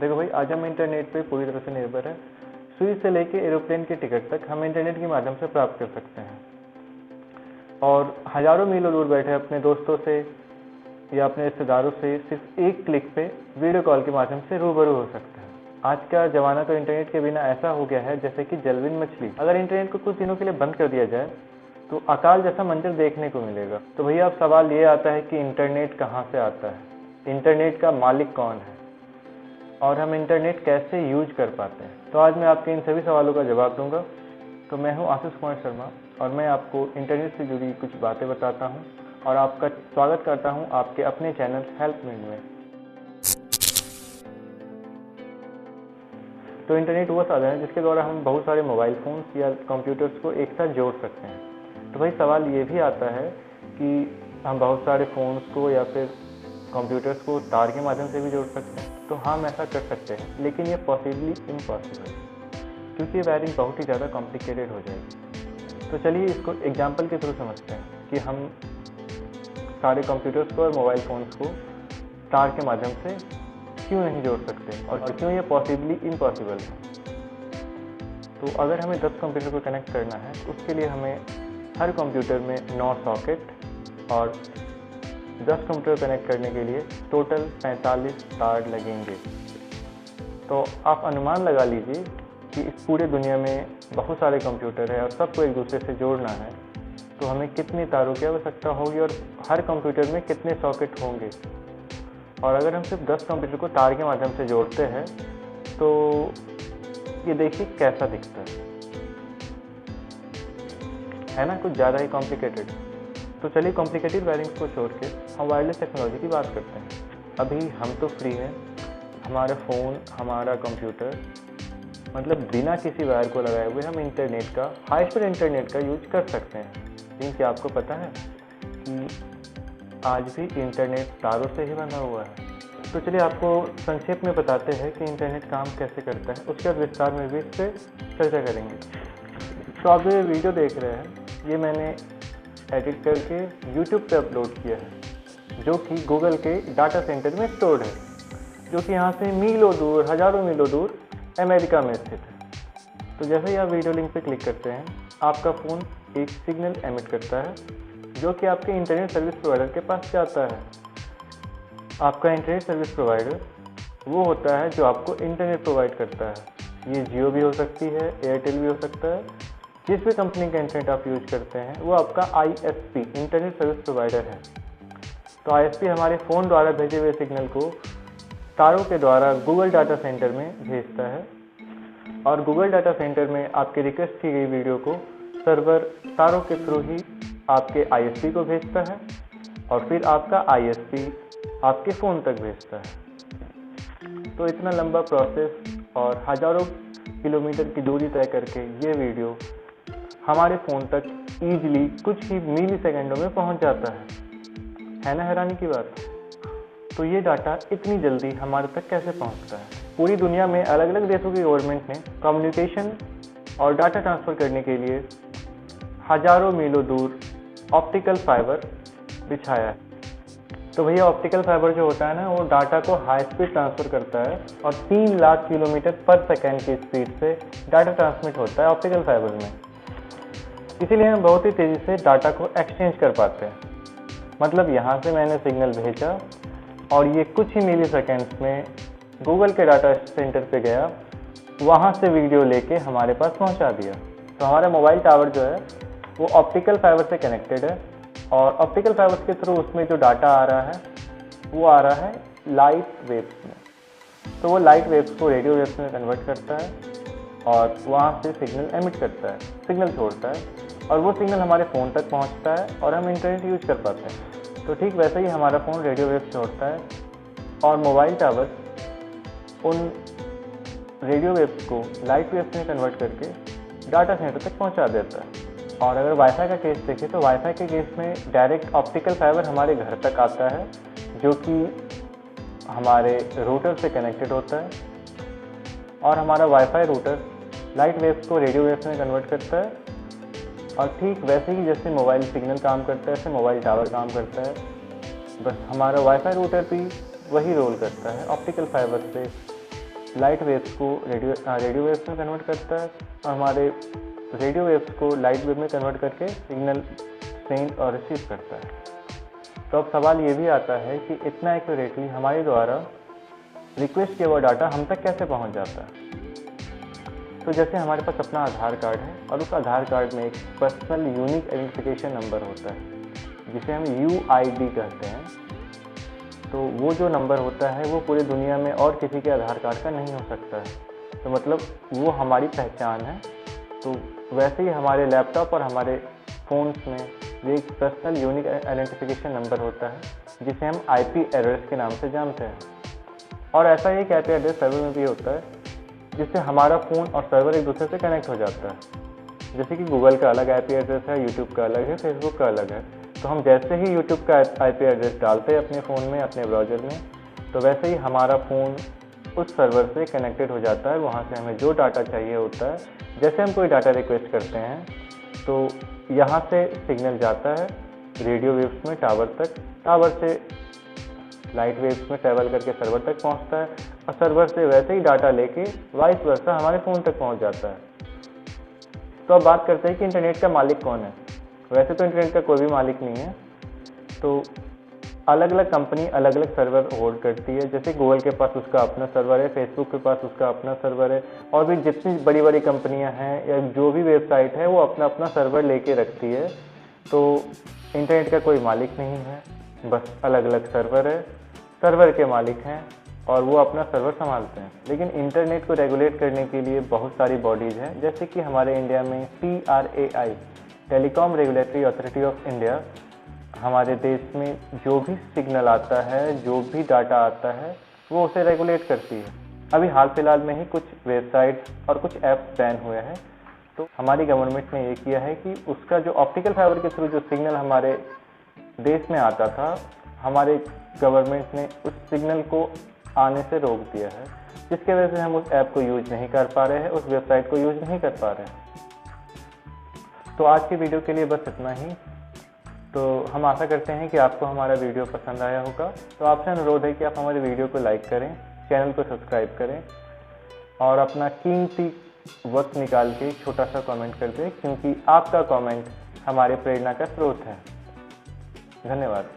देखो भाई, आज हम इंटरनेट पे पूरी तरह से निर्भर है। सुई से लेके एरोप्लेन के टिकट तक हम इंटरनेट के माध्यम से प्राप्त कर सकते हैं और हजारों मीलों दूर बैठे अपने दोस्तों से या अपने रिश्तेदारों से सिर्फ एक क्लिक पे वीडियो कॉल के माध्यम से रूबरू हो सकते हैं। आज का जमाना तो इंटरनेट के बिना ऐसा हो गया है जैसे कि जलविन मछली। अगर इंटरनेट को कुछ दिनों के लिए बंद कर दिया जाए तो अकाल जैसा मंजर देखने को मिलेगा। तो भैया अब सवाल ये आता है कि इंटरनेट कहाँ से आता है, इंटरनेट का मालिक कौन है और हम इंटरनेट कैसे यूज कर पाते हैं। तो आज मैं आपके इन सभी सवालों का जवाब दूंगा। तो मैं हूं आशीष कुमार शर्मा और मैं आपको इंटरनेट से जुड़ी कुछ बातें बताता हूं और आपका स्वागत करता हूं आपके अपने चैनल हेल्प मी में। तो इंटरनेट वो साधन है जिसके द्वारा हम बहुत सारे मोबाइल फ़ोन्स या कंप्यूटर्स को एक साथ जोड़ सकते हैं। तो भाई सवाल ये भी आता है कि हम बहुत सारे फ़ोन्स को या फिर कंप्यूटर्स को तार के माध्यम से भी जोड़ सकते हैं। तो हम ऐसा कर सकते हैं, लेकिन ये पॉसिबली इम्पॉसिबल क्योंकि ये वायरिंग बहुत ही ज़्यादा कॉम्प्लिकेटेड हो जाएगी। तो चलिए इसको एग्जांपल के थ्रू समझते हैं कि हम सारे कंप्यूटर्स को और मोबाइल फ़ोन्स को तार के माध्यम से क्यों नहीं जोड़ सकते और क्यों ये पॉसिबली इम्पॉसिबल है। तो अगर हमें 10 कंप्यूटर को कनेक्ट करना है तो उसके लिए हमें हर कंप्यूटर में 9 सॉकेट और 10 कंप्यूटर कनेक्ट करने के लिए टोटल 45 तार लगेंगे। तो आप अनुमान लगा लीजिए कि इस पूरे दुनिया में बहुत सारे कंप्यूटर है और सबको एक दूसरे से जोड़ना है तो हमें कितने तारों की आवश्यकता होगी और हर कंप्यूटर में कितने सॉकेट होंगे। और अगर हम सिर्फ 10 कंप्यूटर को तार के माध्यम से जोड़ते हैं तो ये देखिए कैसा दिखता है ना, कुछ ज़्यादा ही कॉम्प्लिकेटेड। तो चलिए कॉम्प्लिकेटेड वायरिंग्स को छोड़ के हम वायरलेस टेक्नोलॉजी की बात करते हैं। अभी हम तो फ्री हैं, हमारा फ़ोन, हमारा कंप्यूटर, मतलब बिना किसी वायर को लगाए हुए हम इंटरनेट का, हाई स्पीड इंटरनेट का यूज कर सकते हैं। लेकिन क्या आपको पता है कि आज भी इंटरनेट तारों से ही बना हुआ है। तो चलिए आपको संक्षेप में बताते हैं कि इंटरनेट काम कैसे करता है, उसके बाद विस्तार में भी इस पर चर्चा करेंगे। तो आप जो ये वीडियो देख रहे हैं ये मैंने एडिट करके YouTube पे अपलोड किया है, जो कि गूगल के डाटा सेंटर में स्टोर्ड है, जो कि यहाँ से मीलों दूर, हज़ारों मीलों दूर अमेरिका में स्थित है। तो जैसे ही आप वीडियो लिंक पे क्लिक करते हैं आपका फ़ोन एक सिग्नल एमिट करता है जो कि आपके इंटरनेट सर्विस प्रोवाइडर के पास जाता है। आपका इंटरनेट सर्विस प्रोवाइडर वो होता है जो आपको इंटरनेट प्रोवाइड करता है। ये जियो भी हो सकती है, एयरटेल भी हो सकता है। जिस भी कंपनी का इंटरनेट आप यूज करते हैं वो आपका ISP इंटरनेट सर्विस प्रोवाइडर है। तो ISP हमारे फ़ोन द्वारा भेजे हुए सिग्नल को तारों के द्वारा गूगल डाटा सेंटर में भेजता है और गूगल डाटा सेंटर में आपके रिक्वेस्ट की गई वीडियो को सर्वर तारों के थ्रू ही आपके ISP को भेजता है और फिर आपका ISP आपके फ़ोन तक भेजता है। तो इतना लंबा प्रोसेस और हज़ारों किलोमीटर की दूरी तय करके ये वीडियो हमारे फ़ोन तक ईजिली कुछ ही मिली सेकेंडों में पहुंच जाता है ना हैरानी की बात। तो ये डाटा इतनी जल्दी हमारे तक कैसे पहुंचता है। पूरी दुनिया में अलग अलग देशों की गवर्नमेंट ने कम्युनिकेशन और डाटा ट्रांसफ़र करने के लिए हज़ारों मीलों दूर ऑप्टिकल फाइबर बिछाया है। तो भैया ऑप्टिकल फाइबर जो होता है ना वो डाटा को हाई स्पीड ट्रांसफ़र करता है और 3 लाख किलोमीटर पर सेकेंड की स्पीड से डाटा ट्रांसमिट होता है ऑप्टिकल फाइबर में। इसीलिए हम बहुत ही तेज़ी से डाटा को एक्सचेंज कर पाते हैं। मतलब यहाँ से मैंने सिग्नल भेजा और ये कुछ ही मिली सेकेंड्स में गूगल के डाटा सेंटर पे गया, वहाँ से वीडियो लेके हमारे पास पहुँचा दिया। तो हमारा मोबाइल टावर जो है वो ऑप्टिकल फाइबर से कनेक्टेड है और ऑप्टिकल फाइबर के थ्रू उसमें जो डाटा आ रहा है वो आ रहा है लाइट वेव्स में। तो वो लाइट वेव्स को रेडियो वेव्स में कन्वर्ट करता है और वहाँ से सिग्नल एमिट करता है, सिग्नल छोड़ता है और वो सिग्नल हमारे फ़ोन तक पहुँचता है और हम इंटरनेट यूज कर पाते हैं। तो ठीक वैसे ही हमारा फ़ोन रेडियो वेव्स छोड़ता है और मोबाइल टावर उन रेडियो वेव्स को लाइट वेव्स में कन्वर्ट करके डाटा सेंटर तक पहुँचा देता है। और अगर वाईफाई का केस देखें तो वाईफाई के केस में डायरेक्ट ऑप्टिकल फाइबर हमारे घर तक आता है जो कि हमारे रूटर से कनेक्टेड होता है और हमारा वाईफाई रूटर लाइट वेव्स को रेडियो वेव्स में कन्वर्ट करता है। और ठीक वैसे ही जैसे मोबाइल सिग्नल काम करता है ऐसे मोबाइल टावर काम करता है, बस हमारा वाईफाई रूटर भी वही रोल करता है ऑप्टिकल फाइबर से लाइट वेव्स को रेडियो वेव्स में कन्वर्ट करता है और हमारे रेडियो वेव्स को लाइट वेव में कन्वर्ट करके सिग्नल सेंड और रिसीव करता है। तो अब सवाल ये भी आता है कि इतना एक्यूरेटली हमारे द्वारा रिक्वेस्ट किया हुआ डाटा हम तक कैसे पहुंच जाता है। तो जैसे हमारे पास अपना आधार कार्ड है और उस आधार कार्ड में एक पर्सनल यूनिक आइडेंटिफिकेशन नंबर होता है जिसे हम UID कहते हैं। तो वो जो नंबर होता है वो पूरी दुनिया में और किसी के आधार कार्ड का नहीं हो सकता है। तो मतलब वो हमारी पहचान है। तो वैसे ही हमारे लैपटॉप और हमारे फ़ोन्स में भी एक पर्सनल यूनिक आइडेंटिफिकेशन नंबर होता है जिसे हम IP एड्रेस के नाम से जानते हैं। और ऐसा ही एक IP एड्रेस सर्वर में भी होता है जिससे हमारा फ़ोन और सर्वर एक दूसरे से कनेक्ट हो जाता है। जैसे कि गूगल का अलग IP एड्रेस है, यूट्यूब का अलग है, फेसबुक का अलग है। तो हम जैसे ही यूट्यूब का IP एड्रेस डालते हैं अपने फ़ोन में, अपने ब्राउज़र में, तो वैसे ही हमारा फ़ोन उस सर्वर से कनेक्टेड हो जाता है। वहाँ से हमें जो डाटा चाहिए होता है, जैसे हम कोई डाटा रिक्वेस्ट करते हैं तो यहाँ से सिग्नल जाता है रेडियो वेव्स में टावर तक, टावर से लाइट वेव्स में ट्रैवल करके सर्वर तक पहुँचता है और सर्वर से वैसे ही डाटा लेके वाइस वर्सा हमारे फ़ोन तक पहुँच जाता है। तो अब बात करते हैं कि इंटरनेट का मालिक कौन है। वैसे तो इंटरनेट का कोई भी मालिक नहीं है। तो अलग अलग कंपनी अलग अलग सर्वर होल्ड करती है। जैसे गूगल के पास उसका अपना सर्वर है, फेसबुक के पास उसका अपना सर्वर है, और भी जितनी बड़ी बड़ी कंपनियां हैं या जो भी वेबसाइट है वो अपना अपना सर्वर लेके रखती है। तो इंटरनेट का कोई मालिक नहीं है, बस अलग अलग सर्वर है, सर्वर के मालिक हैं और वो अपना सर्वर संभालते हैं। लेकिन इंटरनेट को रेगुलेट करने के लिए बहुत सारी बॉडीज़ हैं। जैसे कि हमारे इंडिया में TRAI, telecom regulatory authority of India, हमारे देश में जो भी सिग्नल आता है, जो भी डाटा आता है, वो उसे रेगुलेट करती है। अभी हाल फिलहाल में ही कुछ वेबसाइट्स और कुछ ऐप्स बैन हुए हैं। तो हमारी गवर्नमेंट ने ये किया है कि उसका जो ऑप्टिकल फाइबर के थ्रू जो सिग्नल हमारे देश में आता था, हमारे गवर्नमेंट ने उस सिग्नल को आने से रोक दिया है, जिसके वजह से हम उस ऐप को यूज नहीं कर पा रहे हैं, उस वेबसाइट को यूज नहीं कर पा रहे हैं। तो आज की वीडियो के लिए बस इतना ही। तो हम आशा करते हैं कि आपको हमारा वीडियो पसंद आया होगा। तो आपसे अनुरोध है कि आप हमारे वीडियो को लाइक करें, चैनल को सब्सक्राइब करें और अपना कीमती वक्त निकाल के छोटा सा कमेंट कर दें, क्योंकि आपका कमेंट हमारे प्रेरणा का स्रोत है। धन्यवाद।